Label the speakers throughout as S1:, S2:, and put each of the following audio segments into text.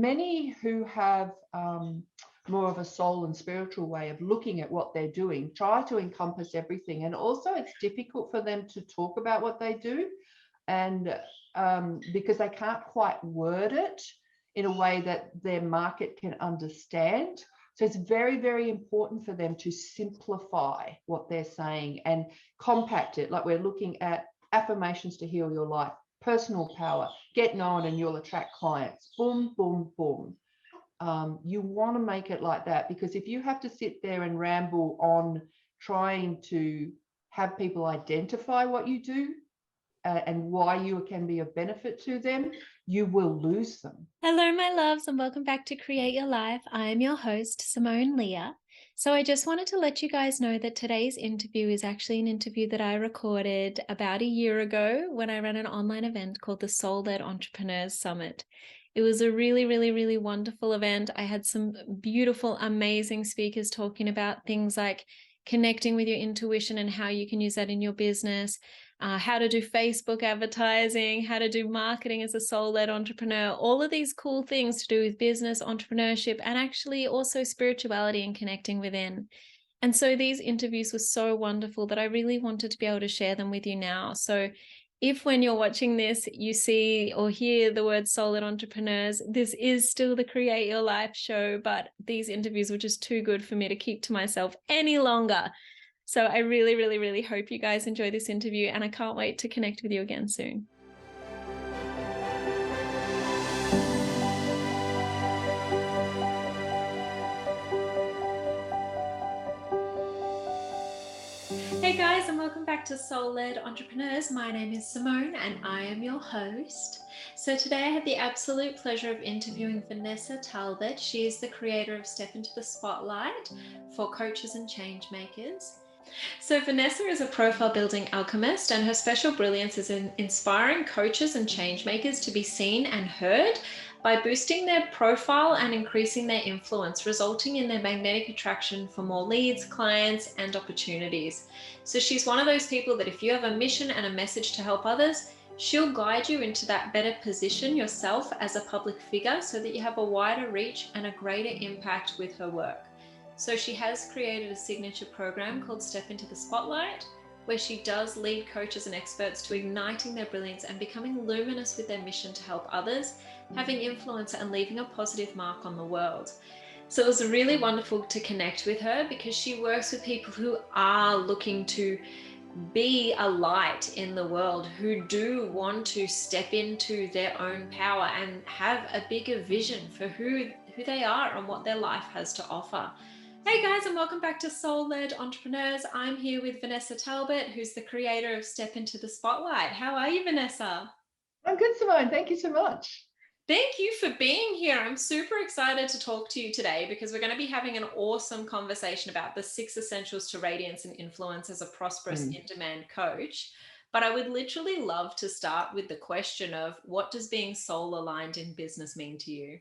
S1: many who have more of a soul and spiritual way of looking at what they're doing try to encompass everything. And also it's difficult for them to talk about what they do, and because they can't quite word it in a way that their market can understand. So it's very, very important for them to simplify what they're saying and compact it. Like we're looking at affirmations to heal your life, personal power, get known and you'll attract clients. Boom, boom, boom. You want to make it like that, because if you have to sit there and ramble on trying to have people identify what you do and why you can be of benefit to them, you will lose them.
S2: Hello, my loves, and welcome back to Create Your Life. I am your host, Simone Leah. So I just wanted to let you guys know that today's interview is actually an interview that I recorded about a year ago when I ran an online event called the Soul-Led Entrepreneurs Summit. It was a really, really, really wonderful event. I had some beautiful, amazing speakers talking about things like connecting with your intuition and how you can use that in your business, how to do Facebook advertising, how to do marketing as a soul-led entrepreneur, all of these cool things to do with business, entrepreneurship, and actually also spirituality and connecting within. And so these interviews were so wonderful that I really wanted to be able to share them with you now. So if when you're watching this, you see or hear the word soul-led entrepreneurs, this is still the Create Your Life show, but these interviews were just too good for me to keep to myself any longer. So I really, really, really hope you guys enjoy this interview, and I can't wait to connect with you again soon. Hey guys, and welcome back to Soul-Led Entrepreneurs. My name is Simone and I am your host. So today I have the absolute pleasure of interviewing Vanessa Talbot. She is the creator of Step Into the Spotlight for coaches and change makers. So Vanessa is a profile building alchemist, and her special brilliance is in inspiring coaches and change makers to be seen and heard by boosting their profile and increasing their influence, resulting in their magnetic attraction for more leads, clients, and opportunities. So she's one of those people that if you have a mission and a message to help others, she'll guide you into that better position yourself as a public figure so that you have a wider reach and a greater impact with her work. So she has created a signature program called Step Into the Spotlight, where she does lead coaches and experts to igniting their brilliance and becoming luminous with their mission to help others, having influence and leaving a positive mark on the world. So it was really wonderful to connect with her because she works with people who are looking to be a light in the world, who do want to step into their own power and have a bigger vision for who they are and what their life has to offer. Hey guys, and welcome back to Soul-Led Entrepreneurs. I'm here with Vanessa Talbot, who's the creator of Step Into the Spotlight. How are you, Vanessa?
S1: I'm good, Simone. Thank you so much.
S2: Thank you for being here. I'm super excited to talk to you today because we're going to be having an awesome conversation about the 6 essentials to radiance and influence as a prosperous in-demand coach. But I would literally love to start with the question of, what does being soul aligned in business mean to you?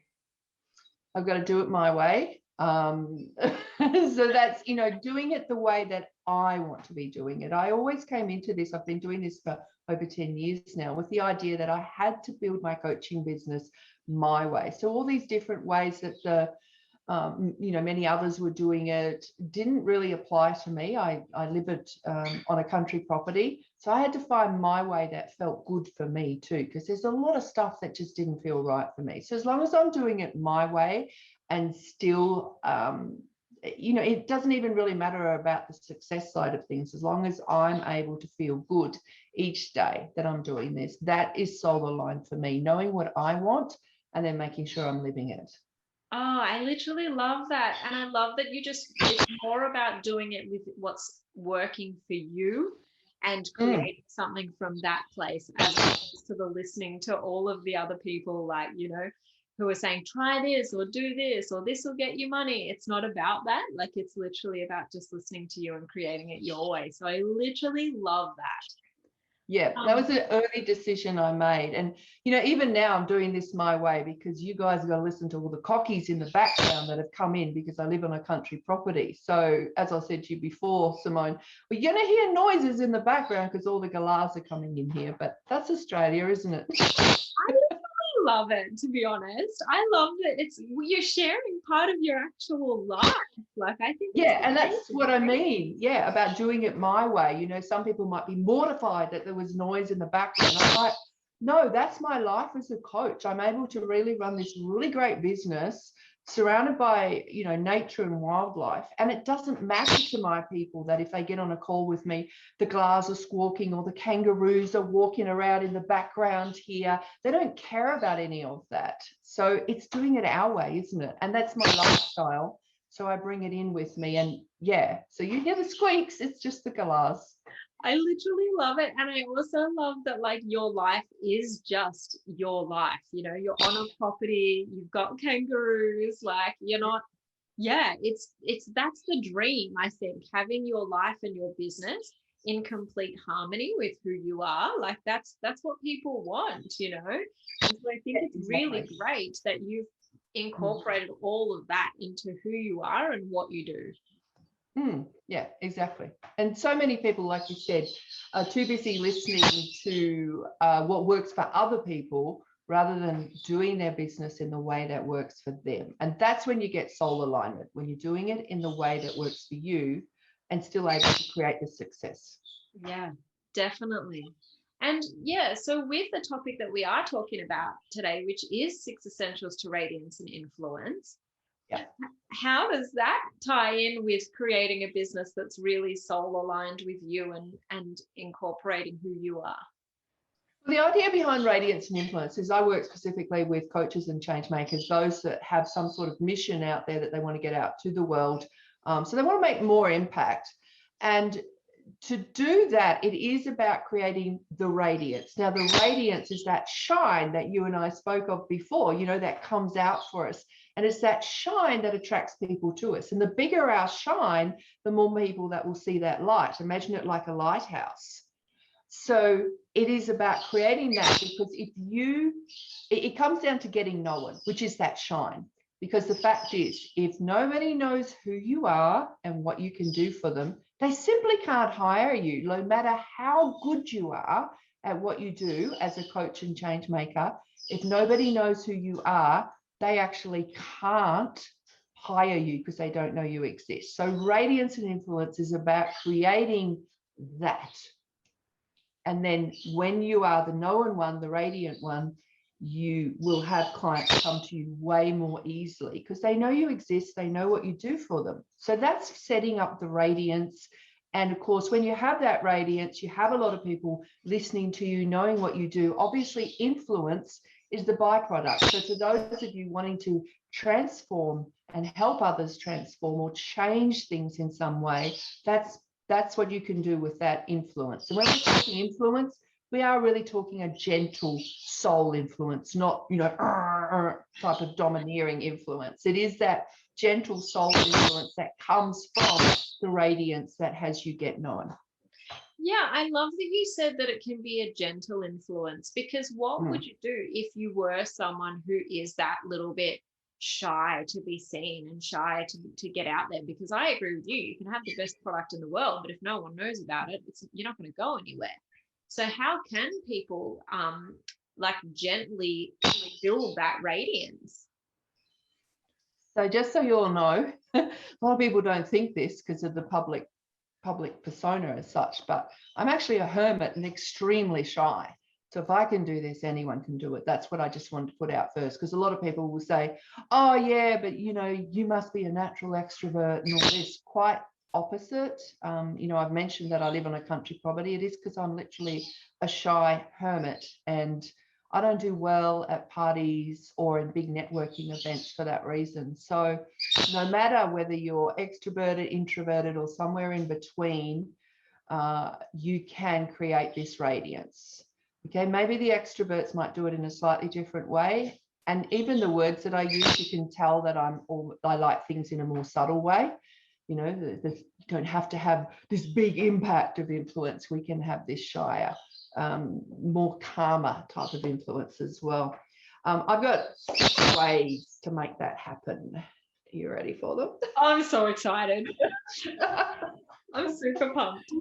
S1: I've got to do it my way. So that's, doing it the way that I want to be doing it. I always came into this, I've been doing this for over 10 years now, with the idea that I had to build my coaching business my way. So all these different ways that many others were doing it didn't really apply to me. I lived on a country property, so I had to find my way that felt good for me too, because there's a lot of stuff that just didn't feel right for me. So as long as I'm doing it my way and still, it doesn't even really matter about the success side of things, as long as I'm able to feel good each day that I'm doing this, that is soul aligned for me, knowing what I want and then making sure I'm living it.
S2: Oh, I literally love that. And I love that it's more about doing it with what's working for you and creating something from that place, as opposed to the listening to all of the other people, like, who are saying, try this or do this, or this will get you money. It's not about that. Like, it's literally about just listening to you and creating it your way. So I literally love that.
S1: Yeah, that was an early decision I made. And, even now I'm doing this my way because you guys have got to listen to all the cockies in the background that have come in because I live on a country property. So as I said to you before, Simone, we're going to hear noises in the background because all the galahs are coming in here. But that's Australia, isn't it?
S2: I literally love it, to be honest. I love that you're sharing part of your actual life. Like, I think
S1: and that's what I mean. Yeah, about doing it my way. You know, some people might be mortified that there was noise in the background. I'm like, no, that's my life as a coach. I'm able to really run this really great business surrounded by, you know, nature and wildlife. And it doesn't matter to my people that if they get on a call with me, the glass are squawking or the kangaroos are walking around in the background here. They don't care about any of that. So it's doing it our way, isn't it? And that's my lifestyle. So I bring it in with me. And yeah, so you hear the squeaks, it's just the glass.
S2: I literally love it. And I also love that, like, your life is just your life. You know, you're on a property, you've got kangaroos, like, you're not, that's the dream, I think, having your life and your business in complete harmony with who you are. Like, that's what people want, you know. And so I think it's really great that you've incorporated all of that into who you are and what you do.
S1: Yeah, exactly. And so many people, like you said, are too busy listening to what works for other people rather than doing their business in the way that works for them. And that's when you get soul alignment, when you're doing it in the way that works for you and still able to create the success.
S2: Yeah, definitely. And yeah, so with the topic that we are talking about today, which is 6 essentials to radiance and influence, how does that tie in with creating a business that's really soul aligned with you and incorporating who you are?
S1: The idea behind Radiance and Influence is I work specifically with coaches and change makers, those that have some sort of mission out there that they want to get out to the world. So they want to make more impact. And to do that, it is about creating the radiance. Now, the radiance is that shine that you and I spoke of before, you know, that comes out for us. And it's that shine that attracts people to us. And the bigger our shine, the more people that will see that light. Imagine it like a lighthouse. So it is about creating that, because it comes down to getting known, which is that shine. Because the fact is, if nobody knows who you are and what you can do for them, they simply can't hire you, no matter how good you are at what you do as a coach and change maker. If nobody knows who you are, they actually can't hire you because they don't know you exist. So Radiance and Influence is about creating that. And then when you are the known one, the radiant one, you will have clients come to you way more easily because they know you exist, they know what you do for them. So that's setting up the radiance. And of course, when you have that radiance, you have a lot of people listening to you, knowing what you do. Obviously, influence is the byproduct. So for those of you wanting to transform and help others transform or change things in some way, that's what you can do with that influence. And when we're talking influence, we are really talking a gentle soul influence, not, you know, type of domineering influence. It is that gentle soul influence that comes from the radiance that has you get known.
S2: Yeah, I love that you said that it can be a gentle influence, because what would you do if you were someone who is that little bit shy to be seen and shy to get out there? Because I agree with you, you can have the best product in the world, but if no one knows about it, you're not going to go anywhere. So how can people like gently build that radiance?
S1: So just so you all know, a lot of people don't think this because of the public persona as such, but I'm actually a hermit and extremely shy. So if I can do this, anyone can do it. That's what I just wanted to put out first, because a lot of people will say, oh yeah, but you know, you must be a natural extrovert and all this. Quite opposite. You know, I've mentioned that I live on a country property. It is because I'm literally a shy hermit, and I don't do well at parties or in big networking events for that reason. So no matter whether you're extroverted, introverted, or somewhere in between, you can create this radiance. Okay, maybe the extroverts might do it in a slightly different way. And even the words that I use, you can tell that I like things in a more subtle way. You know, you don't have to have this big impact of influence. We can have this shyer, more calmer type of influence as well. I've got 6 ways to make that happen. Are you ready for them?
S2: I'm so excited. I'm super pumped.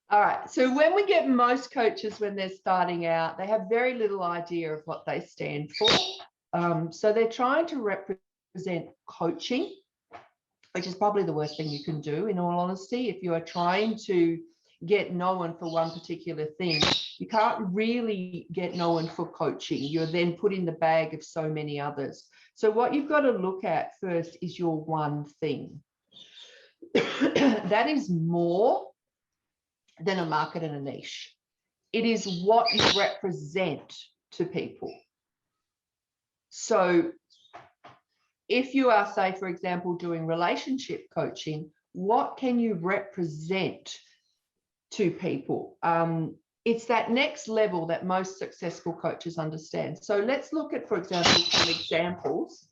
S1: All right. So when we get most coaches when they're starting out, they have very little idea of what they stand for. So they're trying to represent coaching, which is probably the worst thing you can do, in all honesty. If you are trying to get known for one particular thing, you can't really get known for coaching. You're then put in the bag of so many others. So what you've got to look at first is your one thing. That is more than a market and a niche. It is what you represent to people. So if you are, say, for example, doing relationship coaching, what can you represent to people? It's that next level that most successful coaches understand. So let's look at, for example, some examples.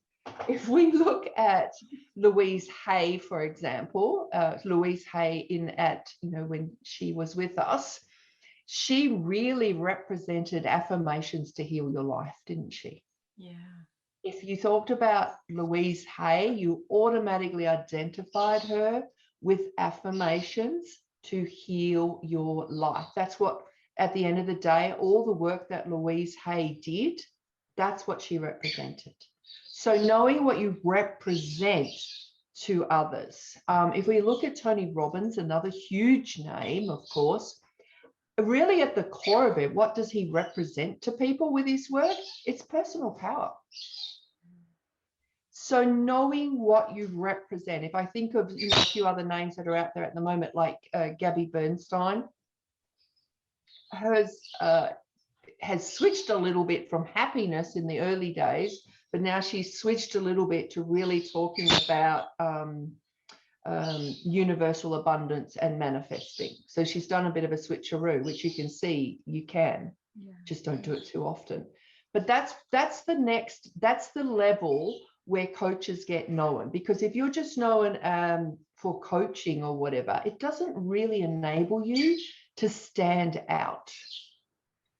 S1: If we look at Louise Hay, for example, Louise Hay when she was with us, she really represented affirmations to heal your life, didn't she?
S2: Yeah.
S1: If you talked about Louise Hay, you automatically identified her with affirmations to heal your life. That's what, at the end of the day, all the work that Louise Hay did, that's what she represented. So knowing what you represent to others. If we look at Tony Robbins, another huge name, of course, really at the core of it, what does he represent to people with his work? It's personal power. So knowing what you represent, if I think of a few other names that are out there at the moment, like Gabby Bernstein, hers has switched a little bit from happiness in the early days, but now she's switched a little bit to really talking about universal abundance and manifesting. So she's done a bit of a switcheroo, which you can see you can. Yeah. Just don't do it too often. But that's the level where coaches get known, because if you're just known for coaching or whatever, it doesn't really enable you to stand out.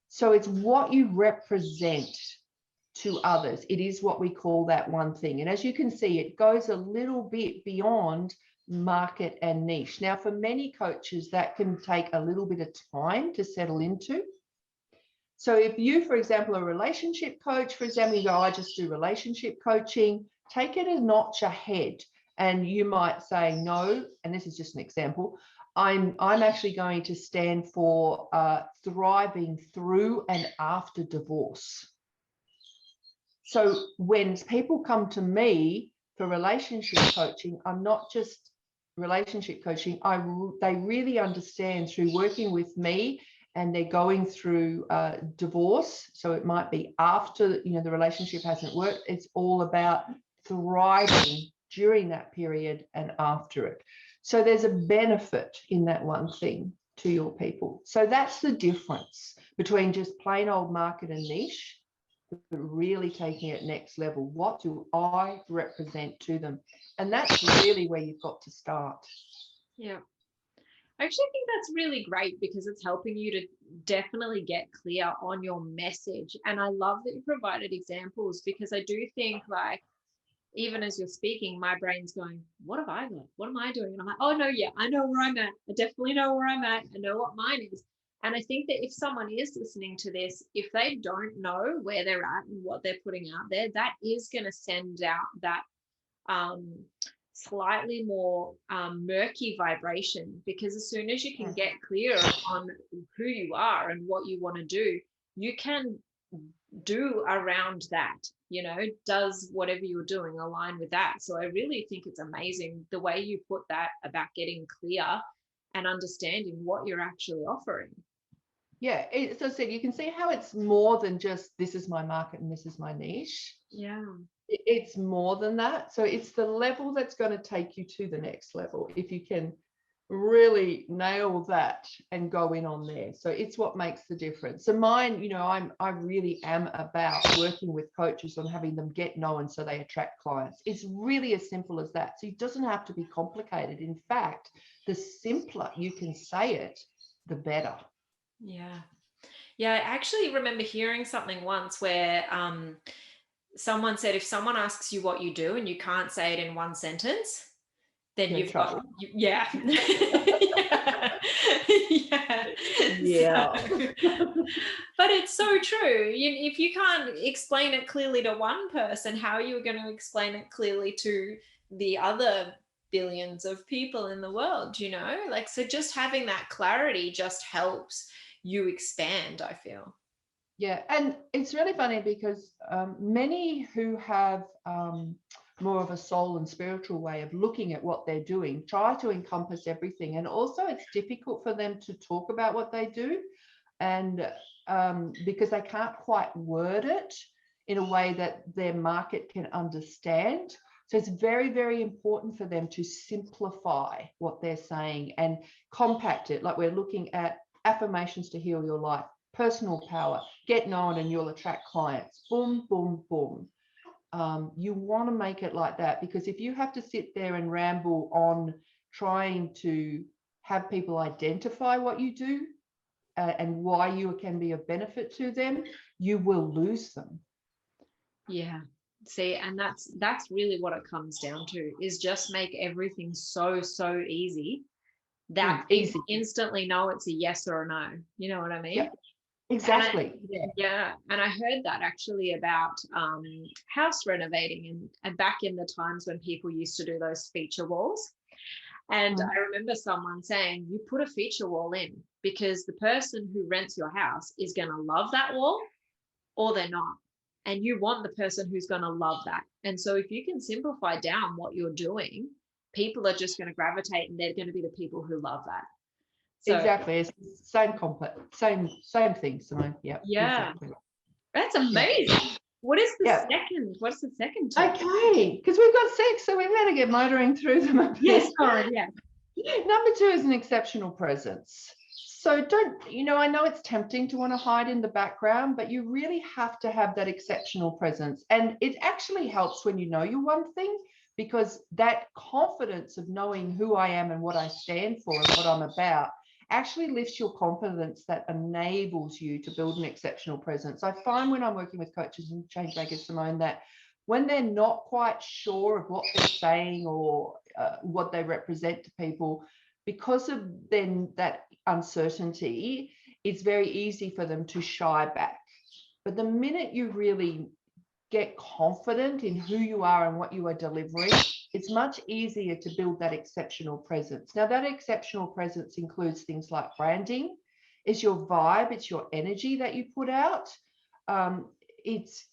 S1: So it's what you represent to others. It is what we call that one thing. And as you can see, it goes a little bit beyond market and niche. Now, for many coaches, that can take a little bit of time to settle into. So if you, for example, a relationship coach, for example, you go, I just do relationship coaching, take it a notch ahead. And you might say, no, and this is just an example, I'm actually going to stand for thriving through and after divorce. So when people come to me for relationship coaching, I'm not just relationship coaching. They really understand through working with me, and they're going through divorce. So it might be after the relationship hasn't worked. It's all about thriving during that period and after it. So there's a benefit in that one thing to your people. So that's the difference between just plain old market and niche, but really taking it next level. What do I represent to them? And that's really where you've got to start.
S2: Yeah. I actually think that's really great, because it's helping you to definitely get clear on your message. And I love that you provided examples, because I do think, like, even as you're speaking, my brain's going, what have I got? What am I doing? And I'm like, oh no, yeah, I know where I'm at. I definitely know where I'm at. I know what mine is. And I think that if someone is listening to this, if they don't know where they're at and what they're putting out there, that is going to send out that slightly more murky vibration, because as soon as you can get clear on who you are and what you want to do, you can do around that. Does whatever you're doing align with that? So I really think it's amazing the way you put that about getting clear and understanding what you're actually offering.
S1: Yeah, as I said, you can see how it's more than just this is my market and this is my niche.
S2: Yeah.
S1: It's more than that. So it's the level that's going to take you to the next level, if you can really nail that and go in on there. So it's what makes the difference. So mine, I really am about working with coaches on having them get known so they attract clients. It's really as simple as that. So it doesn't have to be complicated. In fact, the simpler you can say it, the better.
S2: Yeah. Yeah, I actually remember hearing something once where someone said, if someone asks you what you do and you can't say it in one sentence, then
S1: you're
S2: you've got,
S1: trouble.
S2: yeah. Yeah.
S1: Yeah.
S2: But it's so true. If you can't explain it clearly to one person, how are you going to explain it clearly to the other billions of people in the world, like, so just having that clarity just helps you expand, I feel.
S1: Yeah, and it's really funny because many who have more of a soul and spiritual way of looking at what they're doing try to encompass everything, and also it's difficult for them to talk about what they do, and because they can't quite word it in a way that their market can understand. So it's very, very important for them to simplify what they're saying and compact it. Like we're looking at affirmations to heal your life, personal power, get known and you'll attract clients. Boom, boom, boom. You want to make it like that, because if you have to sit there and ramble on trying to have people identify what you do and why you can be of benefit to them, you will lose them.
S2: Yeah. See, and that's really what it comes down to, is just make everything so easy that
S1: Easy.
S2: you instantly know it's a yes or a no. You know what I mean?
S1: Yep. Exactly.
S2: And I heard that actually about house renovating and back in the times when people used to do those feature walls. And I remember someone saying, you put a feature wall in because the person who rents your house is going to love that wall or they're not. And you want the person who's going to love that. And so if you can simplify down what you're doing, people are just going to gravitate and they're going to be the people who love that. So,
S1: exactly. It's the same complex, same thing, Simone. Yep.
S2: Yeah.
S1: Exactly.
S2: That's amazing.
S1: Yeah.
S2: What is the second? What's the second tip?
S1: Okay, because we've got 6, so we better get motoring through them up there.
S2: Yes, sorry, yeah.
S1: Number 2 is an exceptional presence. So don't, I know it's tempting to want to hide in the background, but you really have to have that exceptional presence. And it actually helps when you know you're one thing, because that confidence of knowing who I am and what I stand for and what I'm about actually lifts your confidence, that enables you to build an exceptional presence. I find when I'm working with coaches and change makers, Simone, that when they're not quite sure of what they're saying or what they represent to people, because of then that uncertainty, it's very easy for them to shy back. But the minute you really get confident in who you are and what you are delivering, it's much easier to build that exceptional presence. Now, that exceptional presence includes things like branding. It's your vibe, it's your energy that you put out. It's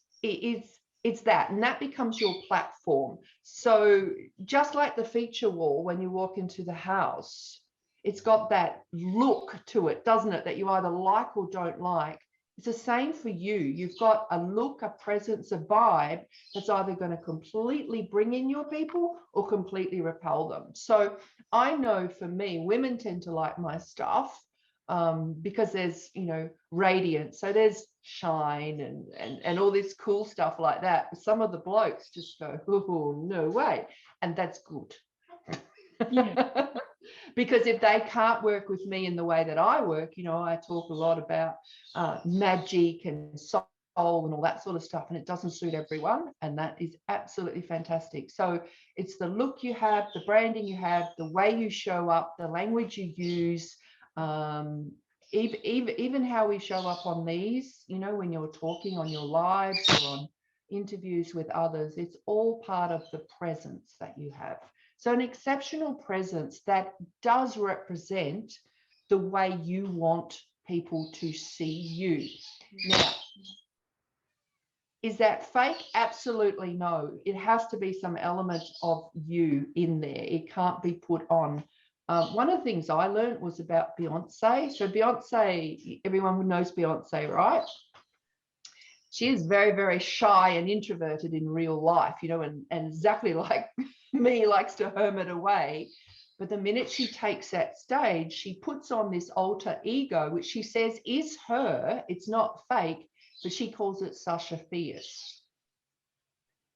S1: that, and that becomes your platform. So just like the feature wall, when you walk into the house, it's got that look to it, doesn't it, that you either like or don't like. It's the same for you. You've got a look, a presence, a vibe that's either going to completely bring in your people or completely repel them. So I know for me, women tend to like my stuff because there's, radiance. So there's shine and all this cool stuff like that. But some of the blokes just go, oh, no way. And that's good. Yeah. Because if they can't work with me in the way that I work, I talk a lot about magic and soul and all that sort of stuff, and it doesn't suit everyone, and that is absolutely fantastic. So it's the look you have, the branding you have, the way you show up, the language you use, even how we show up on these, when you're talking on your lives or on interviews with others, it's all part of the presence that you have. So an exceptional presence that does represent the way you want people to see you. Now, is that fake? Absolutely no. It has to be some element of you in there. It can't be put on. One of the things I learned was about Beyonce. So Beyonce, everyone knows Beyonce, right? She is very, very shy and introverted in real life, and exactly like me, likes to hermit away. But the minute she takes that stage, she puts on this alter ego, which she says is her. It's not fake, but she calls it Sasha Fierce.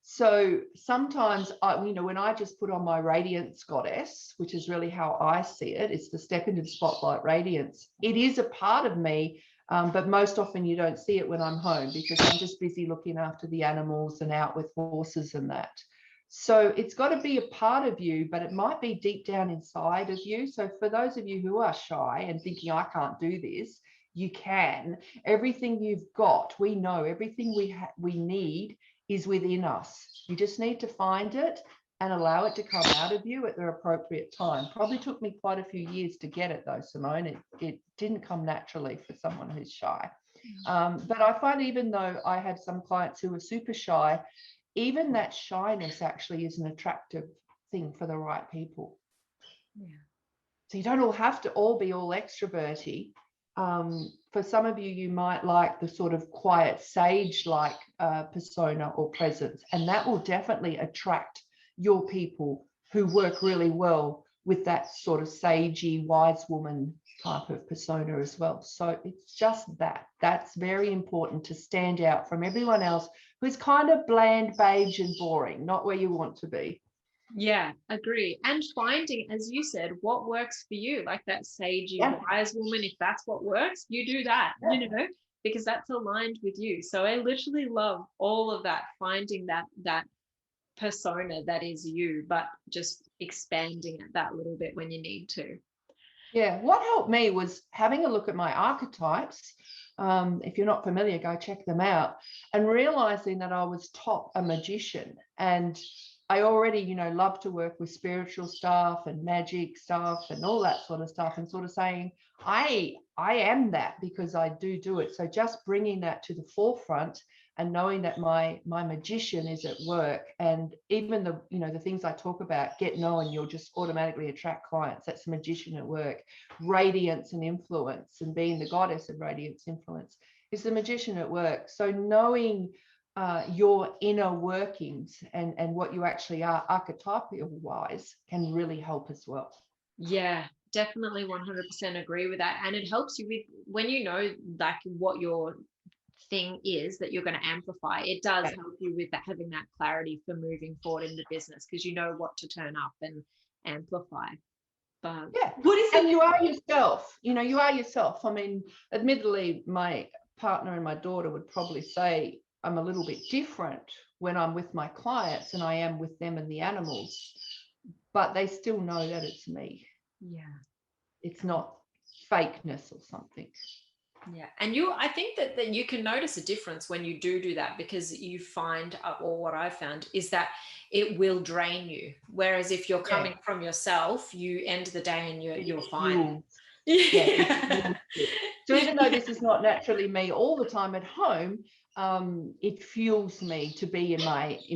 S1: So sometimes, when I just put on my Radiance goddess, which is really how I see it, it's the step into the spotlight radiance. It is a part of me. But most often you don't see it when I'm home because I'm just busy looking after the animals and out with horses and that. So it's got to be a part of you, but it might be deep down inside of you. So for those of you who are shy and thinking, I can't do this, you can. Everything you've got, we know, everything we need is within us. You just need to find it and allow it to come out of you at the appropriate time. Probably took me quite a few years to get it though, Simone. It didn't come naturally for someone who's shy. But I find even though I had some clients who were super shy, even that shyness actually is an attractive thing for the right people.
S2: Yeah.
S1: So you don't all have to all be all extroverty. For some of you, you might like the sort of quiet sage-like persona or presence, and that will definitely attract your people who work really well with that sort of sagey, wise woman type of persona as well. So it's just that's very important to stand out from everyone else who's kind of bland, beige and boring, not where you want to be.
S2: Yeah, agree. And finding, as you said, what works for you, like that sagey, wise woman, if that's what works, you do that, you know, because that's aligned with you. So I literally love all of that, finding that persona that is you, but just expanding it that little bit when you need to.
S1: Yeah, what helped me was having a look at my archetypes. If you're not familiar, go check them out, and realizing that I was top a magician, and I already, you know, love to work with spiritual stuff and magic stuff and all that sort of stuff, and sort of saying I am that because I do it. So just bringing that to the forefront and knowing that my magician is at work, and even the, you know, the things I talk about, get known, you'll just automatically attract clients. That's the magician at work. Radiance and influence, and being the goddess of radiance influence, is the magician at work. So knowing your inner workings and what you actually are archetypal wise can really help as well.
S2: Yeah, definitely 100% agree with that. And it helps you with when you know like what your thing is that you're going to amplify. It does help you with that, having that clarity for moving forward in the business, because you know what to turn up and amplify. But
S1: yeah,
S2: what is
S1: and you are yourself. You know, you are yourself. I mean, admittedly, my partner and my daughter would probably say I'm a little bit different when I'm with my clients and I am with them and the animals, but they still know that it's me.
S2: Yeah.
S1: It's not fakeness or something.
S2: Yeah. And I think that you can notice a difference when you do that, because you find, or what I found is that it will drain you. Whereas if you're coming from yourself, you end the day and you're fine.
S1: Yeah. So even though this is not naturally me all the time at home, it fuels me to be in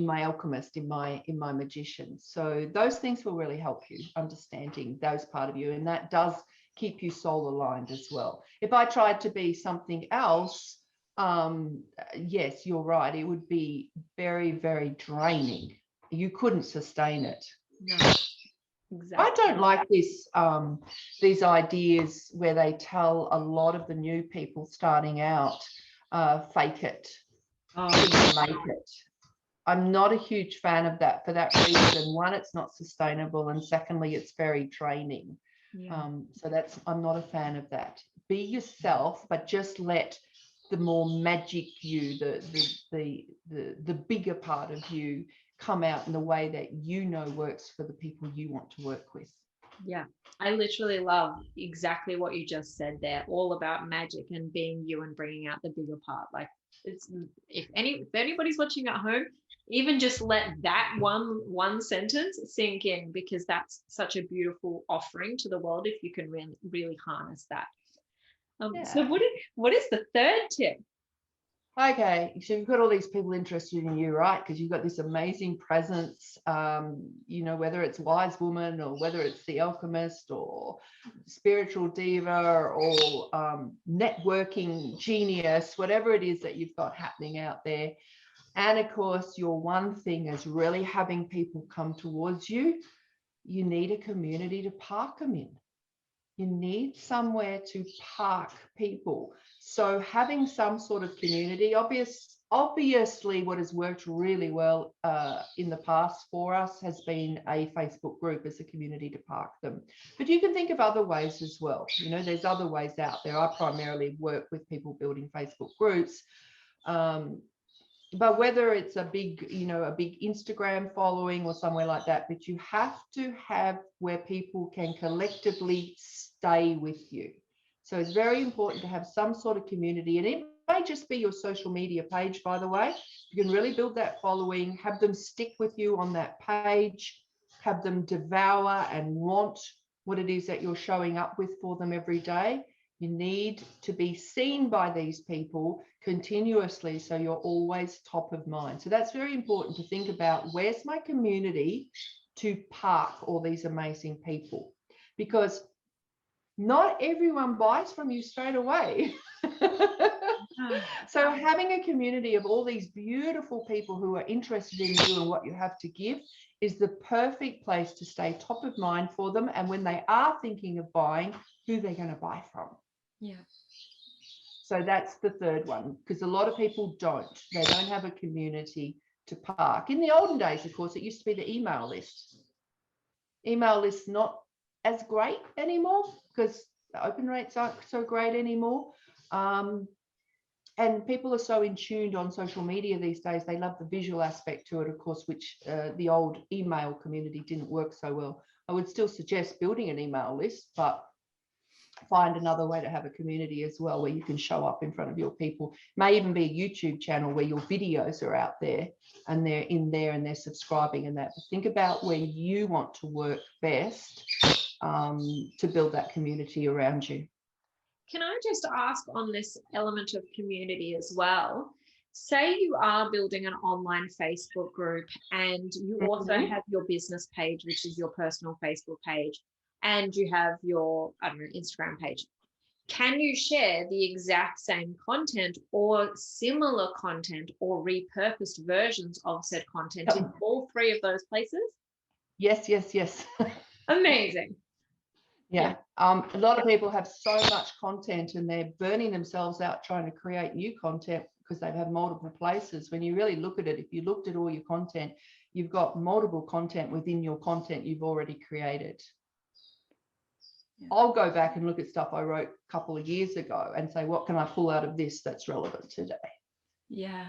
S1: my alchemist, in my magician. So those things will really help you understanding those part of you, and that does keep you soul aligned as well. If I tried to be something else, yes, you're right, it would be very, very draining. You couldn't sustain it.
S2: No. Exactly.
S1: I don't like these ideas where they tell a lot of the new people starting out, fake it, make it. I'm not a huge fan of that for that reason. One, it's not sustainable, and secondly, it's very draining. So I'm not a fan of that. Be yourself, but just let the more magic you, the bigger part of you, come out in the way that you know works for the people you want to work with.
S2: Yeah, I literally love exactly what you just said there, all about magic and being you and bringing out the bigger part. Like, it's if anybody's watching at home, even just let that one sentence sink in, because that's such a beautiful offering to the world if you can really harness that. So what is the third tip?
S1: Okay, so you've got all these people interested in you, right? Because you've got this amazing presence, you know, whether it's wise woman or whether it's the alchemist or spiritual diva or networking genius, whatever it is that you've got happening out there. And of course, your one thing is really having people come towards you. You need a community to park them in. You need somewhere to park people. So having some sort of community, obviously what has worked really well in the past for us has been a Facebook group as a community to park them. But you can think of other ways as well. You know, there's other ways out there. I primarily work with people building Facebook groups. but whether it's a big, a big Instagram following or somewhere like that, but you have to have where people can collectively stay with you. So it's very important to have some sort of community, and it may just be your social media page, by the way. You can really build that following, have them stick with you on that page, have them devour and want what it is that you're showing up with for them every day. You need to be seen by these people continuously, so you're always top of mind. So that's very important to think about. Where's my community to park all these amazing people? Because not everyone buys from you straight away. So having a community of all these beautiful people who are interested in you and what you have to give is the perfect place to stay top of mind for them. And when they are thinking of buying, who they're going to buy from.
S2: Yeah.
S1: So that's the third one, because a lot of people they don't have a community to park. In the olden days, of course, it used to be the email list. Email list's not as great anymore because the open rates aren't so great anymore. And people are so in tuned on social media these days. They love the visual aspect to it, of course, which the old email community didn't work so well. I would still suggest building an email list, but find another way to have a community as well, where you can show up in front of your people. It may even be a YouTube channel where your videos are out there and they're in there and they're subscribing and that. But think about where you want to work best to build that community around you.
S2: Can I just ask on this element of community as well? Say you are building an online Facebook group and you also have your business page, which is your personal Facebook page, and you have your, Instagram page. Can you share the exact same content or similar content or repurposed versions of said content in all three of those places?
S1: Yes.
S2: Amazing.
S1: Yeah. A lot of people have so much content and they're burning themselves out trying to create new content because they've had multiple places. When you really look at it, if you looked at all your content, you've got multiple content within your content you've already created. Yeah. I'll go back and look at stuff I wrote a couple of years ago and say, what can I pull out of this that's relevant today?
S2: Yeah.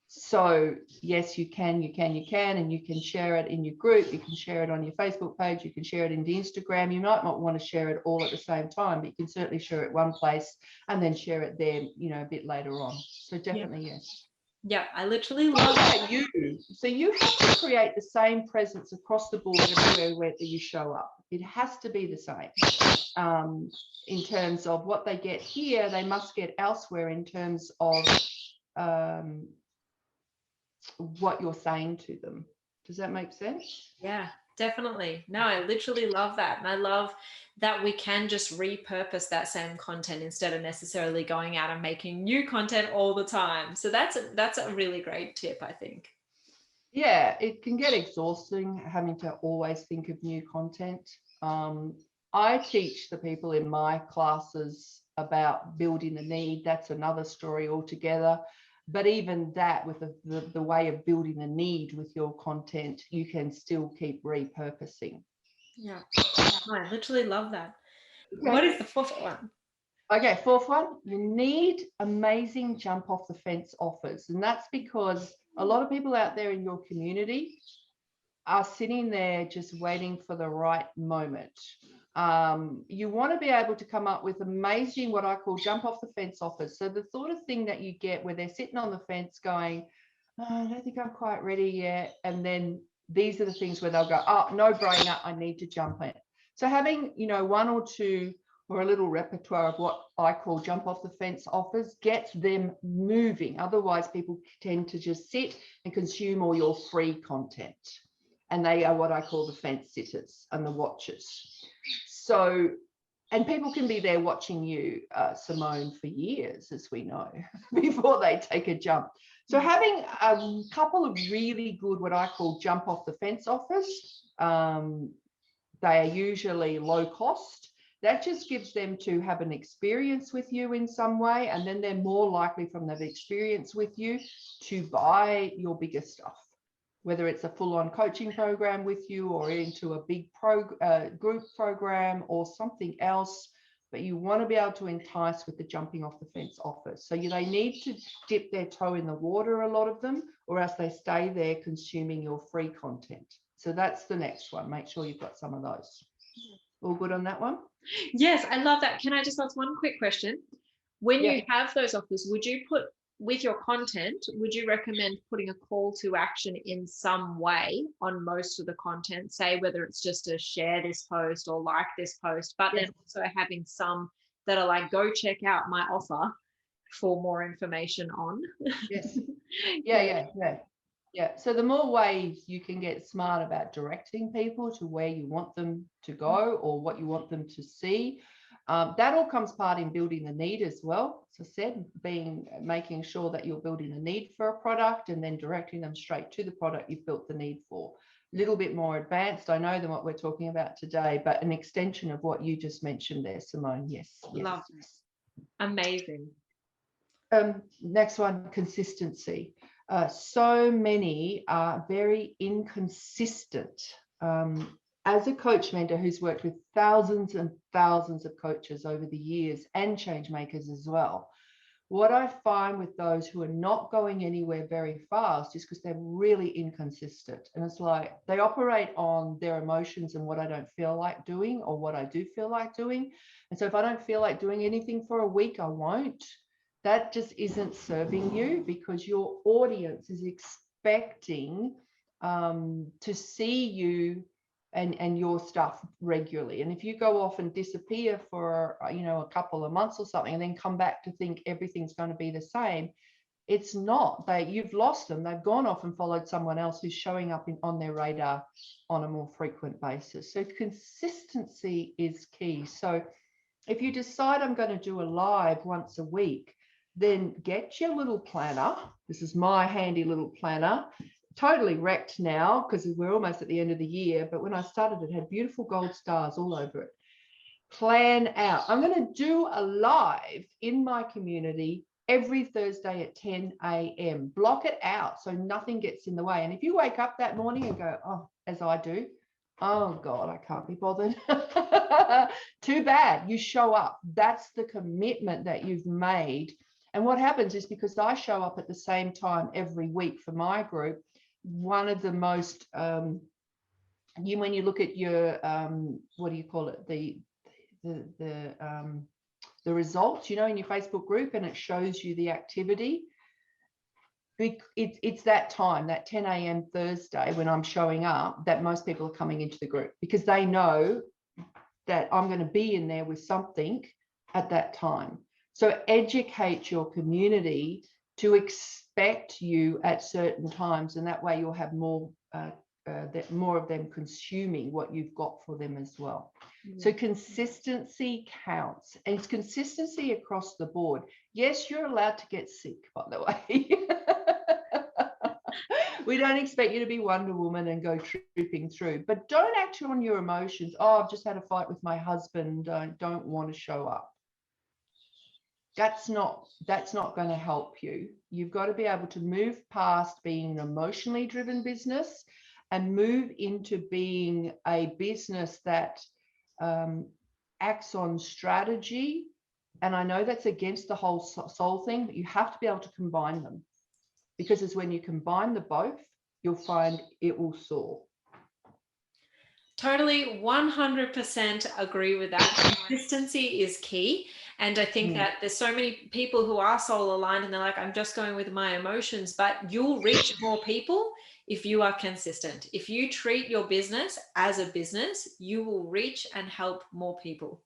S1: So yes, you can, and you can share it in your group. You can share it on your Facebook page. You can share it into Instagram. You might not want to share it all at the same time, but you can certainly share it one place and then share it there, a bit later on. So definitely, yes.
S2: Yeah, I literally love that.
S1: So you have to create the same presence across the board everywhere where you show up. It has to be the same. In terms of what they get here, they must get elsewhere in terms of what you're saying to them. Does that make sense?
S2: Yeah, definitely. No, I literally love that. And I love that we can just repurpose that same content instead of necessarily going out and making new content all the time. So that's a really great tip, I think.
S1: Yeah, it can get exhausting having to always think of new content. I teach the people in my classes about building the need. That's another story altogether. But even that, with the way of building the need with your content, you can still keep repurposing.
S2: Yeah, I literally love that. Okay. What is the fourth one?
S1: Okay, fourth one, you need amazing jump off the fence offers. And that's because a lot of people out there in your community are sitting there just waiting for the right moment. You want to be able to come up with amazing, what I call jump off the fence offers. So the sort of thing that you get where they're sitting on the fence going, oh, I don't think I'm quite ready yet. And then these are the things where they'll go, oh, no brainer, I need to jump in. So having, one or two or a little repertoire of what I call jump off the fence offers gets them moving. Otherwise, people tend to just sit and consume all your free content. And they are what I call the fence sitters and the watchers. So, and people can be there watching you, Simone, for years, as we know, before they take a jump. So having a couple of really good, what I call jump off the fence offers, they are usually low cost. That just gives them to have an experience with you in some way, and then they're more likely from that experience with you to buy your bigger stuff, whether it's a full-on coaching program with you or into a big group program or something else. but you want to be able to entice with the jumping off the fence offers. So they need to dip their toe in the water, a lot of them, or else they stay there consuming your free content. So that's the next one. Make sure you've got some of those. All good on that one?
S2: Yes, I love that. Can I just ask one quick question? When
S1: Yeah.
S2: you have those offers, would you put, with your content, would you recommend putting a call to action in some way on most of the content, say whether it's just to share this post or like this post, but then also having some that are like, go check out my offer for more information on?
S1: Yes. Yeah. So the more ways you can get smart about directing people to where you want them to go or what you want them to see, that all comes part in building the need as well. As I said, making sure that you're building a need for a product and then directing them straight to the product you've built the need for. A little bit more advanced, I know, than what we're talking about today, but an extension of what you just mentioned there, Simone. Yes.
S2: Love this. Amazing.
S1: Next one, consistency. So many are very inconsistent. As a coach mentor who's worked with thousands and thousands of coaches over the years and change makers as well, what I find with those who are not going anywhere very fast is because they're really inconsistent. And it's like they operate on their emotions and what I don't feel like doing or what I do feel like doing. And so if I don't feel like doing anything for a week, I won't. That just isn't serving you, because your audience is expecting to see you and your stuff regularly. And if you go off and disappear for a couple of months or something and then come back to think everything's going to be the same, it's not. You've lost them. They've gone off and followed someone else who's showing up on their radar on a more frequent basis. So consistency is key. So if you decide I'm going to do a live once a week, then get your little planner. This is my handy little planner. Totally wrecked now because we're almost at the end of the year, but when I started it had beautiful gold stars all over it. Plan out. I'm going to do a live in my community every Thursday at 10 a.m. Block it out so nothing gets in the way. And if you wake up that morning and go, oh, as I do, oh God, I can't be bothered. Too bad. You show up. That's the commitment that you've made. And what happens is, because I show up at the same time every week for my group, one of the most, when you look at your, what do you call it? The results, in your Facebook group, and it shows you the activity. It's that time, that 10 a.m. Thursday when I'm showing up, that most people are coming into the group, because they know that I'm going to be in there with something at that time. So educate your community to expect you at certain times, and that way you'll have more of them consuming what you've got for them as well. So consistency counts, and it's consistency across the board. Yes, you're allowed to get sick, by the way. We don't expect you to be Wonder Woman and go trooping through, but don't act on your emotions. Oh, I've just had a fight with my husband. I don't want to show up. That's not going to help you. You've got to be able to move past being an emotionally driven business and move into being a business that acts on strategy. And I know that's against the whole soul thing, but you have to be able to combine them, because it's when you combine the both, you'll find it will soar.
S2: Totally 100% agree with that. Consistency is key. And I think that there's so many people who are soul aligned and they're like, I'm just going with my emotions, but you'll reach more people if you are consistent. If you treat your business as a business, you will reach and help more people.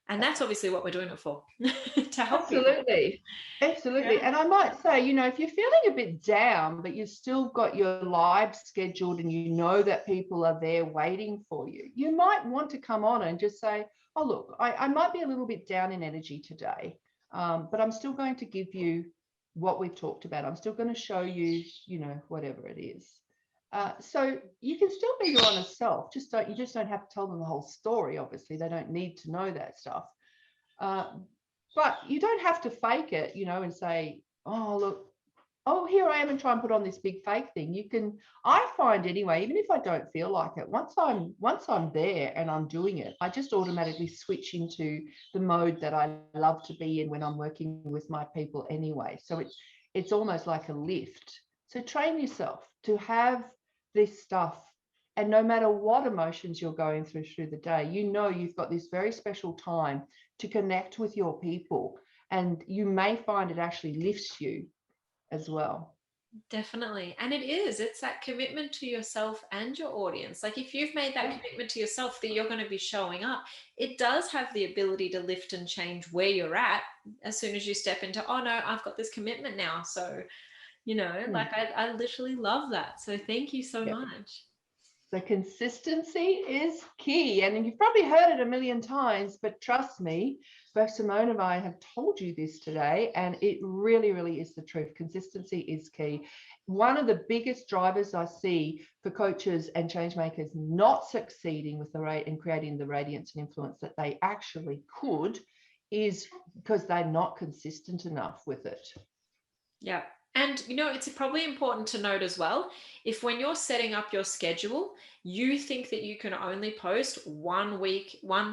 S2: And that's obviously what we're doing it for, to help
S1: Absolutely.
S2: people.
S1: Absolutely. Yeah. And I might say, if you're feeling a bit down, but you've still got your live scheduled and you know that people are there waiting for you, you might want to come on and just say, oh, look, I might be a little bit down in energy today, but I'm still going to give you what we've talked about. I'm still going to show you, whatever it is. So you can still be your honest self. You just don't have to tell them the whole story. Obviously, they don't need to know that stuff. But you don't have to fake it, and say, oh, look, oh, here I am, and try and put on this big fake thing. You can, I find anyway, even if I don't feel like it, once I'm there and I'm doing it, I just automatically switch into the mode that I love to be in when I'm working with my people anyway. So it's almost like a lift. So train yourself to have this stuff. And no matter what emotions you're going through the day, you know you've got this very special time to connect with your people. And you may find it actually lifts you as well.
S2: Definitely. And it's that commitment to yourself and your audience. Like if you've made that commitment to yourself that you're going to be showing up, it does have the ability to lift and change where you're at as soon as you step into, oh no, I've got this commitment now. So, like I literally love that. So thank you so much.
S1: So consistency is key. And you've probably heard it a million times, but trust me, both Simone and I have told you this today, and it really, really is the truth. Consistency is key. One of the biggest drivers I see for coaches and change makers not succeeding with the rate and creating the radiance and influence that they actually could is because they're not consistent enough with it.
S2: Yeah. And, it's probably important to note as well, if when you're setting up your schedule, you think that you can only post one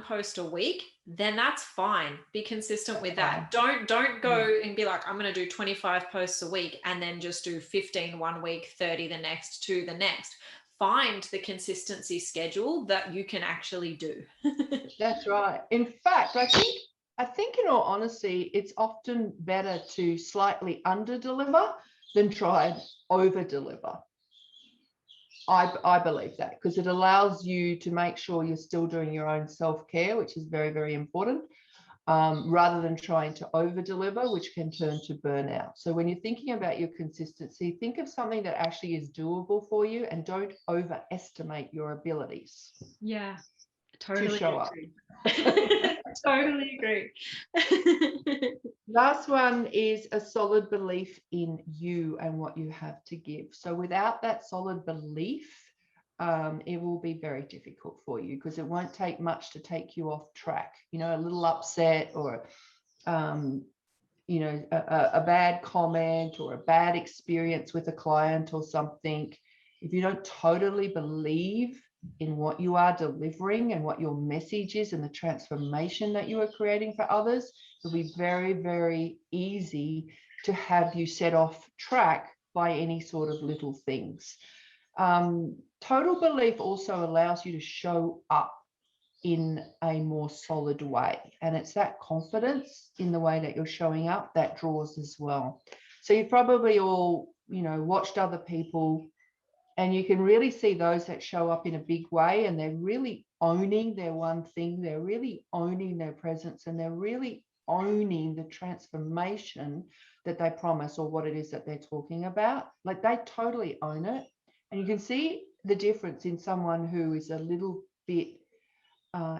S2: post a week, then that's fine. Be consistent with that. Don't go and be like, I'm going to do 25 posts a week and then just do 15 one week, 30 the next, 2 the next. Find the consistency schedule that you can actually do.
S1: That's right. In fact, I think in all honesty, it's often better to slightly under-deliver than try and over-deliver. I believe that, because it allows you to make sure you're still doing your own self-care, which is very, very important, rather than trying to over-deliver, which can turn to burnout. So when you're thinking about your consistency, think of something that actually is doable for you and don't overestimate your abilities.
S2: Yeah. Totally
S1: to show
S2: agree.
S1: up.
S2: Totally agree.
S1: Last one is a solid belief in you and what you have to give. So without that solid belief, it will be very difficult for you, because it won't take much to take you off track. A little upset, or a bad comment, or a bad experience with a client or something. If you don't totally believe in what you are delivering and what your message is and the transformation that you are creating for others, it'll be very, very easy to have you set off track by any sort of little things. Total belief also allows you to show up in a more solid way, and it's that confidence in the way that you're showing up that draws as well. So you've probably all watched other people, and you can really see those that show up in a big way, and they're really owning their one thing, they're really owning their presence, and they're really owning the transformation that they promise, or what it is that they're talking about. Like, they totally own it. And you can see the difference in someone who is a little bit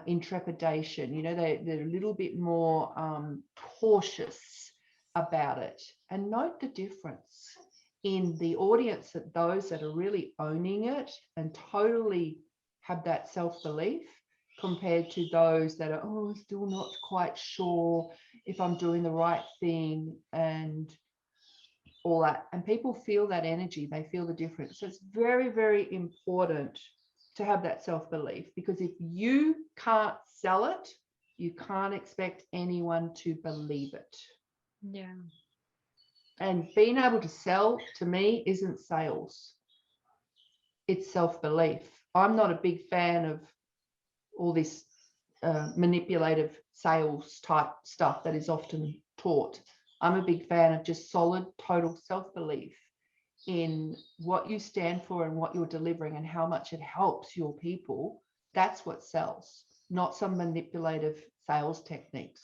S1: in trepidation. They're a little bit more cautious about it. And note the difference in the audience, that those that are really owning it and totally have that self-belief, compared to those that are still not quite sure if I'm doing the right thing and all that. And people feel that energy, they feel the difference. So it's very, very important to have that self-belief, because if you can't sell it, you can't expect anyone to believe it.
S2: Yeah.
S1: And being able to sell, to me, isn't sales. It's self-belief. I'm not a big fan of all this manipulative sales type stuff that is often taught. I'm a big fan of just solid, total self-belief in what you stand for and what you're delivering and how much it helps your people. That's what sells, not some manipulative sales techniques.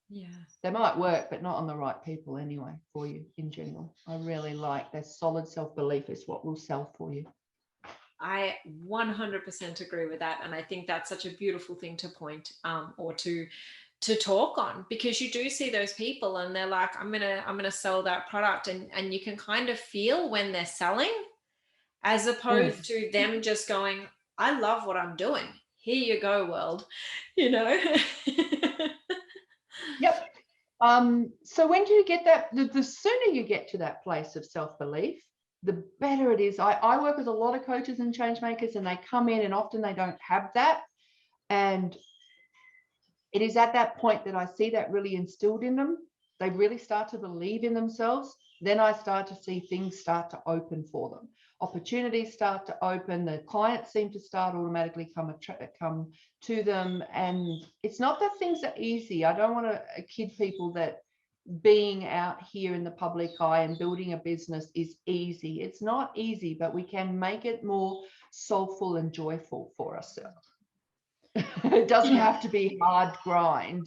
S2: Yeah.
S1: They might work, but not on the right people anyway, for you in general. I really like that solid self-belief is what will sell for you.
S2: I 100% agree with that. And I think that's such a beautiful thing to point or to talk on, because you do see those people and they're like, I'm gonna sell that product, and you can kind of feel when they're selling, as opposed to them just going, I love what I'm doing. Here you go, world.
S1: Yep. So when do you get that? The sooner you get to that place of self-belief, the better it is. I work with a lot of coaches and change makers, and they come in and often they don't have that. And it is at that point that I see that really instilled in them. They really start to believe in themselves. Then I start to see things start to open for them. Opportunities start to open. The clients seem to start automatically come to them. And it's not that things are easy. I don't want to kid people that being out here in the public eye and building a business is easy. It's not easy, but we can make it more soulful and joyful for ourselves. It doesn't have to be hard grind.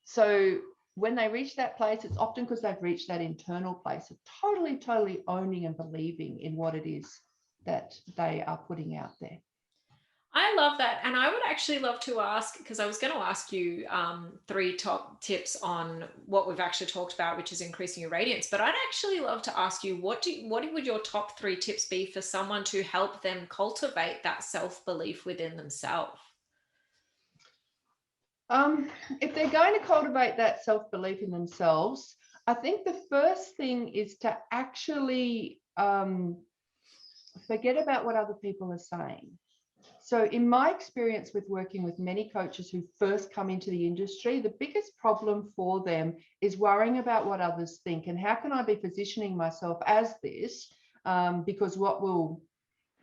S1: So when they reach that place, it's often because they've reached that internal place of totally owning and believing in what it is that they are putting out there.
S2: I love that. And I would actually love to ask, because I was going to ask you 3 top tips on what we've actually talked about, which is increasing your radiance. But I'd actually love to ask you, what would your top 3 tips be for someone to help them cultivate that self-belief within themselves?
S1: If they're going to cultivate that self-belief in themselves, I think the first thing is to actually forget about what other people are saying. So in my experience with working with many coaches who first come into the industry, the biggest problem for them is worrying about what others think and how can I be positioning myself as this, because what will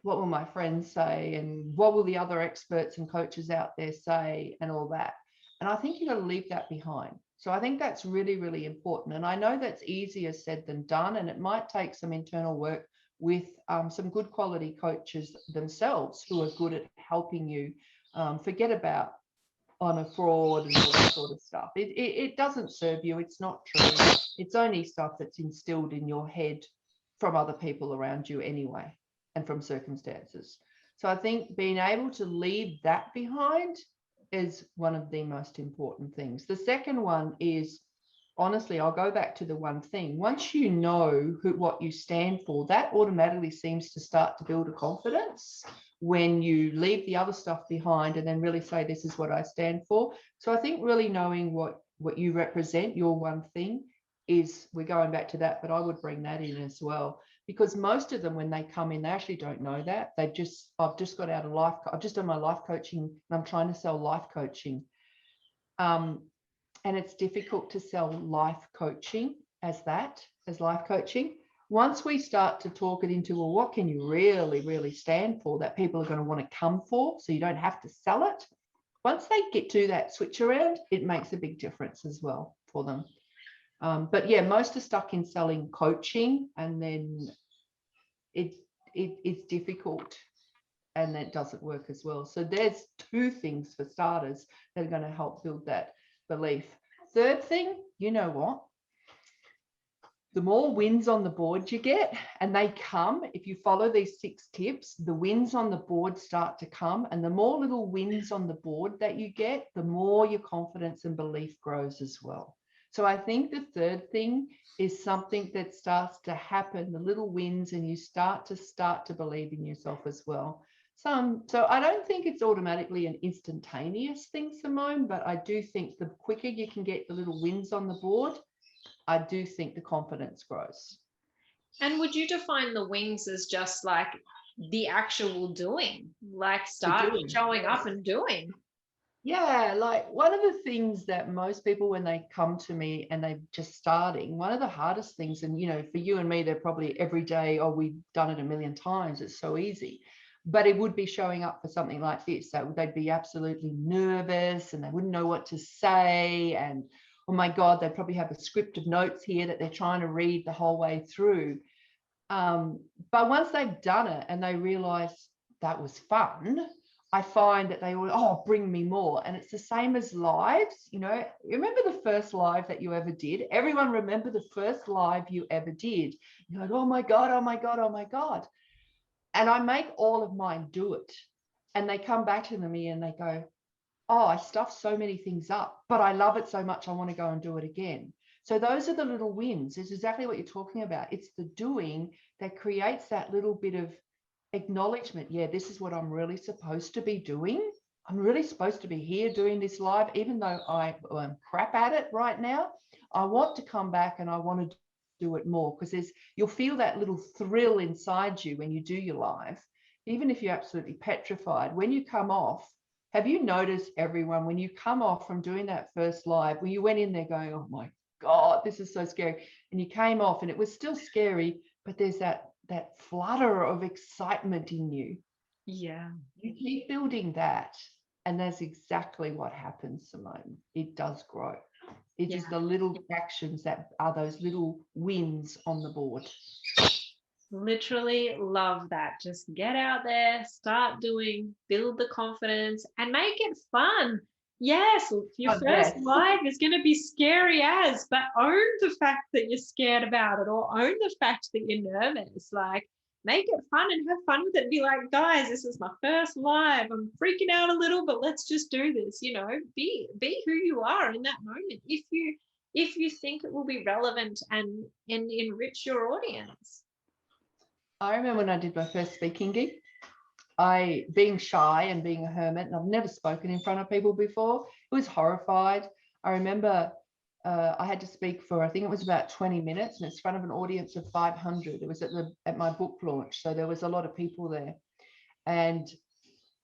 S1: my friends say and what will the other experts and coaches out there say and all that. And I think you've got to leave that behind. So I think that's really important. And I know that's easier said than done, and it might take some internal work with some good quality coaches themselves who are good at helping you forget about I'm a fraud and all that sort of stuff. It doesn't serve you. It's not true. It's only stuff that's instilled in your head from other people around you anyway, and from circumstances. So I think being able to leave that behind is one of the most important things. The second one is, honestly, I'll go back to the one thing. Once you know what you stand for, that automatically seems to start to build a confidence when you leave the other stuff behind and then really say, this is what I stand for. So I think really knowing what you represent, your one thing, is, we're going back to that, but I would bring that in as well. Because most of them, when they come in, they actually don't know that. I've just got out of life. I've just done my life coaching and I'm trying to sell life coaching. And it's difficult to sell life coaching as life coaching. Once we start to talk it into, well, what can you really stand for that people are going to want to come for, so you don't have to sell it? Once they get to that switch around, it makes a big difference as well for them. But yeah, most are stuck in selling coaching, and then it's difficult, and that doesn't work as well. So there's 2 things for starters that are going to help build that belief. Third thing, you know what? The more wins on the board you get, and they come, if you follow these 6 tips, the wins on the board start to come, and the more little wins on the board that you get, the more your confidence and belief grows as well. So I think the third thing is something that starts to happen, the little wins, and you start to believe in yourself as well. So I don't think it's automatically an instantaneous thing, Simone, but I do think the quicker you can get the little wins on the board, I do think the confidence grows.
S2: And would you define the wings as just like the actual doing, like showing up and doing?
S1: Yeah, like one of the things that most people, when they come to me and they're just starting, one of the hardest things, and for you and me, they're probably every day, oh, we've done it a million times, it's so easy. But it would be showing up for something like this. So they'd be absolutely nervous and they wouldn't know what to say. And oh my God, they'd probably have a script of notes here that they're trying to read the whole way through. But once they've done it and they realize that was fun, I find that they all, bring me more. And it's the same as lives. Remember the first live that you ever did? Everyone remember the first live you ever did. You're like, oh my God, oh my God, oh my God. And I make all of mine do it. And they come back to me and they go, oh, I stuffed so many things up, but I love it so much, I want to go and do it again. So those are the little wins. It's exactly what you're talking about. It's the doing that creates that little bit of acknowledgement. Yeah, this is what I'm really supposed to be doing. I'm really supposed to be here doing this live, even though I'm crap at it right now. I want to come back and I want to do it more, because you'll feel that little thrill inside you when you do your live, even if you're absolutely petrified. When you come off, have you noticed, everyone, when you come off from doing that first live, when you went in there going, oh my God, this is so scary, and you came off and it was still scary, but there's that flutter of excitement in you.
S2: Yeah.
S1: You keep building that, and that's exactly what happens, Simone. It does grow. It is the little actions that are those little wins on the board.
S2: Literally love that. Just get out there, start doing, build the confidence, and make it fun. Yes, your first live is going to be scary but own the fact that you're scared about it, or own the fact that you're nervous. Like, make it fun and have fun with it. Be like, guys, this is my first live. I'm freaking out a little, but let's just do this. You know, be who you are in that moment. If you think it will be relevant and enrich your audience.
S1: I remember when I did my first speaking gig, being shy and being a hermit, and I've never spoken in front of people before, it was horrified. I remember I had to speak for, I think it was about 20 minutes, and it's in front of an audience of 500. It was at my book launch, so there was a lot of people there, and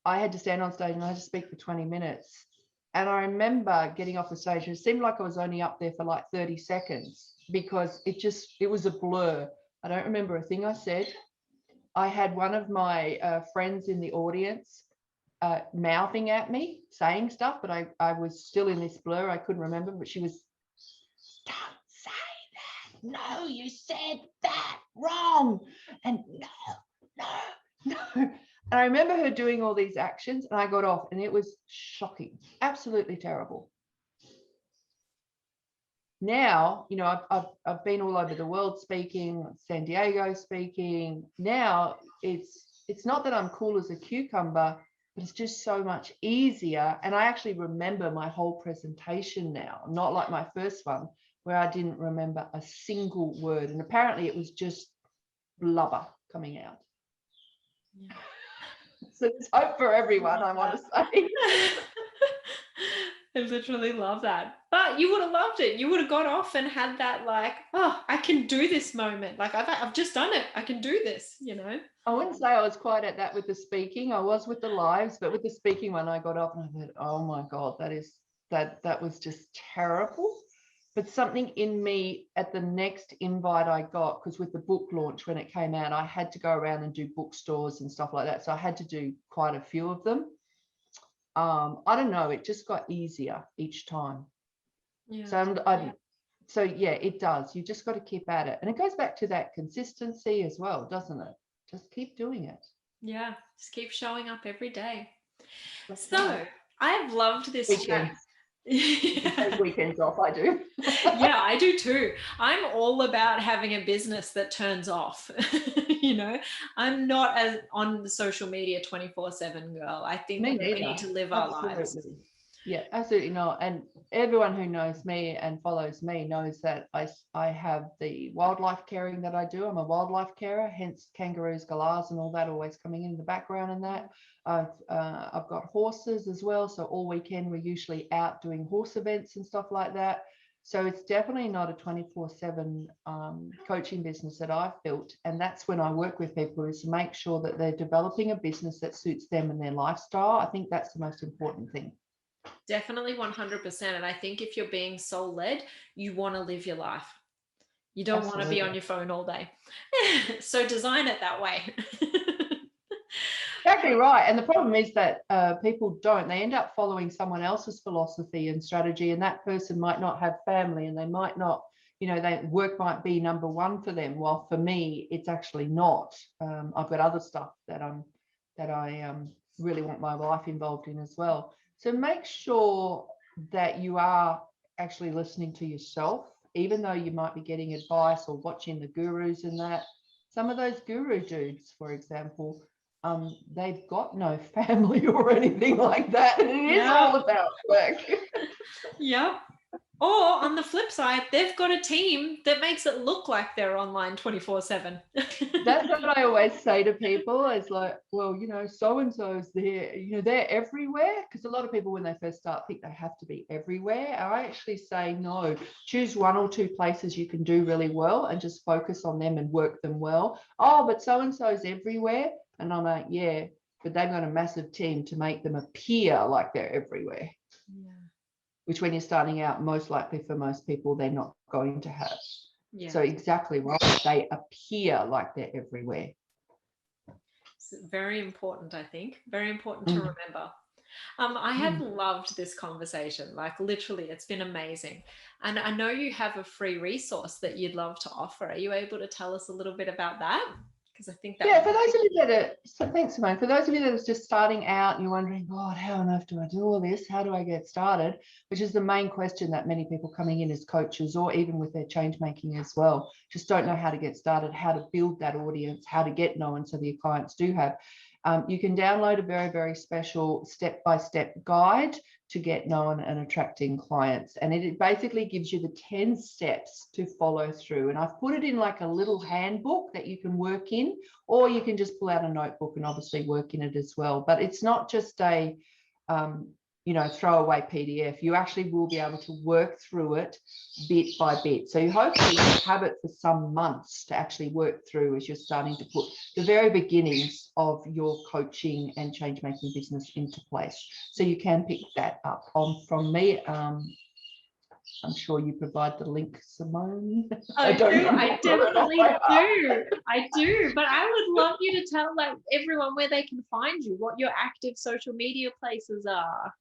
S1: I had to stand on stage and I had to speak for 20 minutes. And I remember getting off the stage, and it seemed like I was only up there for like 30 seconds because it was a blur. I don't remember a thing I said. I had one of my friends in the audience mouthing at me, saying stuff, but I was still in this blur. I couldn't remember, but she was, don't say that. No, you said that wrong. And no. And I remember her doing all these actions, and I got off, and it was shocking, absolutely terrible. Now, you know, I've been all over the world speaking, San Diego speaking. Now it's not that I'm cool as a cucumber, but it's just so much easier. And I actually remember my whole presentation now, not like my first one where I didn't remember a single word. And apparently it was just blubber coming out. Yeah. So there's hope for everyone, I want to say.
S2: I literally love that. But you would have loved it. You would have got off and had that, like, oh, I can do this moment. Like, I've just done it. I can do this, you know?
S1: I wouldn't say I was quite at that with the speaking. I was with the lives, but with the speaking one, I got off and I thought, oh my God, that was just terrible. But something in me at the next invite I got, because with the book launch, when it came out, I had to go around and do bookstores and stuff like that. So I had to do quite a few of them. I don't know, it just got easier each time. Yeah. So yeah, it does. You just got to keep at it. And it goes back to that consistency as well, doesn't it? Just keep doing it.
S2: Yeah, just keep showing up every day. So I've loved this chat.
S1: Take weekends off, I do.
S2: Yeah, I do too. I'm all about having a business that turns off. You know, I'm not as on the social media 24/7 girl. I think we need to live our lives.
S1: Yeah, absolutely not. And everyone who knows me and follows me knows that I have the wildlife caring that I do. I'm a wildlife carer, hence kangaroos, galahs and all that always coming in the background and that. I've got horses as well. So all weekend we're usually out doing horse events and stuff like that. So it's definitely not a 24/7 coaching business that I've built. And that's when I work with people, is to make sure that they're developing a business that suits them and their lifestyle. I think that's the most important thing.
S2: Definitely 100%. And I think if you're being soul-led, you want to live your life. You don't want to be on your phone all day. So design it that way.
S1: Exactly right. And the problem is that people don't. They end up following someone else's philosophy and strategy, and that person might not have family, and they might not, you know, work might be number one for them. While for me, it's actually not. I've got other stuff that I really want my life involved in as well. So make sure that you are actually listening to yourself, even though you might be getting advice or watching the gurus and that. Some of those guru dudes, for example, they've got no family or anything like that. And it is all about work.
S2: Yep. Or on the flip side, they've got a team that makes it look like they're online 24/7.
S1: That's what I always say to people. It's like, well, so-and-so's there, they're everywhere. Because a lot of people, when they first start, think they have to be everywhere. I actually say, no, choose one or two places you can do really well and just focus on them and work them well. Oh, but so-and-so's everywhere. And I'm like, yeah, but they've got a massive team to make them appear like they're everywhere.
S2: Yeah.
S1: Which when you're starting out, most likely for most people, they're not going to have.
S2: Yeah.
S1: So exactly right. They appear like they're everywhere.
S2: It's very important, I think. Very important to remember. I have loved this conversation. Like literally, it's been amazing. And I know you have a free resource that you'd love to offer. Are you able to tell us a little bit about that? Because I think that.
S1: Yeah, for those of you that are, so thanks, Simone. For those of you that are just starting out and you're wondering, God, how on earth do I do all this? How do I get started? Which is the main question that many people coming in as coaches or even with their change making as well, just don't know how to get started, how to build that audience, how to get known so that your clients do have. You can download a very, very special step-by-step guide to get known and attracting clients. And it basically gives you the 10 steps to follow through. And I've put it in like a little handbook that you can work in, or you can just pull out a notebook and obviously work in it as well. But it's not just a, throwaway PDF. You actually will be able to work through it bit by bit. So you hopefully have it for some months to actually work through as you're starting to put the very beginnings of your coaching and change making business into place. So you can pick that up from me. I'm sure you provide the link, Simone.
S2: I definitely do. I do. But I would love you to tell like everyone where they can find you, what your active social media places are.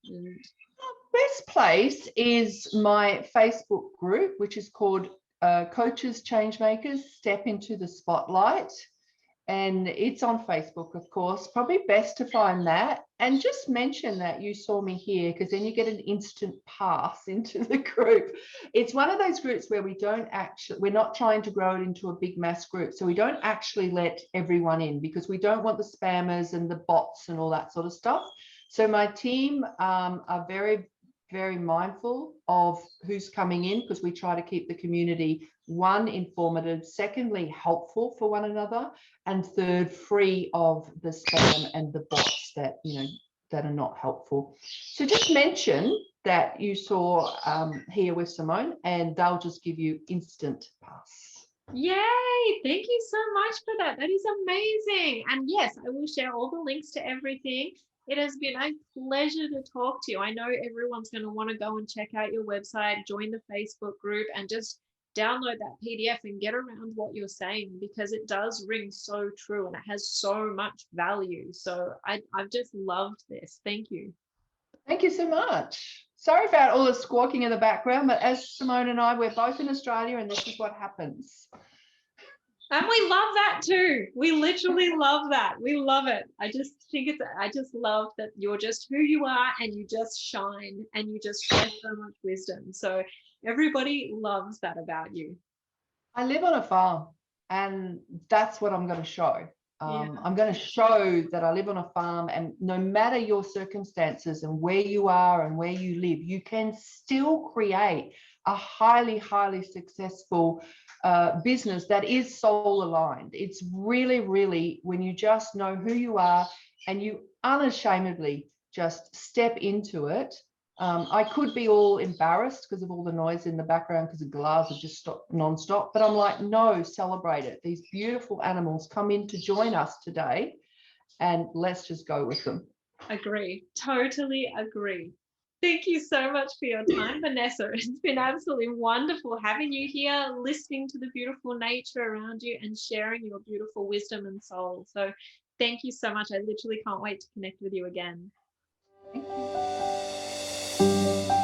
S1: Best place is my Facebook group, which is called Coaches Changemakers Step into the Spotlight. And it's on Facebook, of course. Probably best to find that and just mention that you saw me here, because then you get an instant pass into the group. It's one of those groups where we're not trying to grow it into a big mass group. So we don't actually let everyone in because we don't want the spammers and the bots and all that sort of stuff. So my team are very, very mindful of who's coming in, because we try to keep the community, one, informative, secondly, helpful for one another, and third, free of the spam and the bots that are not helpful. So just mention that you saw here with Simone, and they'll just give you instant pass.
S2: Yay! Thank you so much for that. That is amazing. And yes, I will share all the links to everything. It has been a pleasure to talk to you. I know everyone's going to want to go and check out your website, join the Facebook group, and just download that PDF and get around what you're saying, because it does ring so true and it has so much value. So I've just loved this. Thank you.
S1: Thank you so much. Sorry about all the squawking in the background, but as Simone and I, we're both in Australia and this is what happens.
S2: And we love that too. We literally love that. We love it. I just love that you're just who you are and you just shine and you just share so much wisdom. So everybody loves that about you.
S1: I live on a farm and that's what I'm going to show. I'm going to show that I live on a farm, and no matter your circumstances and where you are and where you live, you can still create a highly, highly successful business that is soul aligned. It's really, really when you just know who you are and you unashamedly just step into it. I could be all embarrassed because of all the noise in the background because the glass have just stopped nonstop, but I'm like, no, celebrate it. These beautiful animals come in to join us today and let's just go with them.
S2: Agree. Totally agree. Thank you so much for your time, Vanessa. It's been absolutely wonderful having you here, listening to the beautiful nature around you and sharing your beautiful wisdom and soul. So thank you so much. I literally can't wait to connect with you again.
S1: Thank you.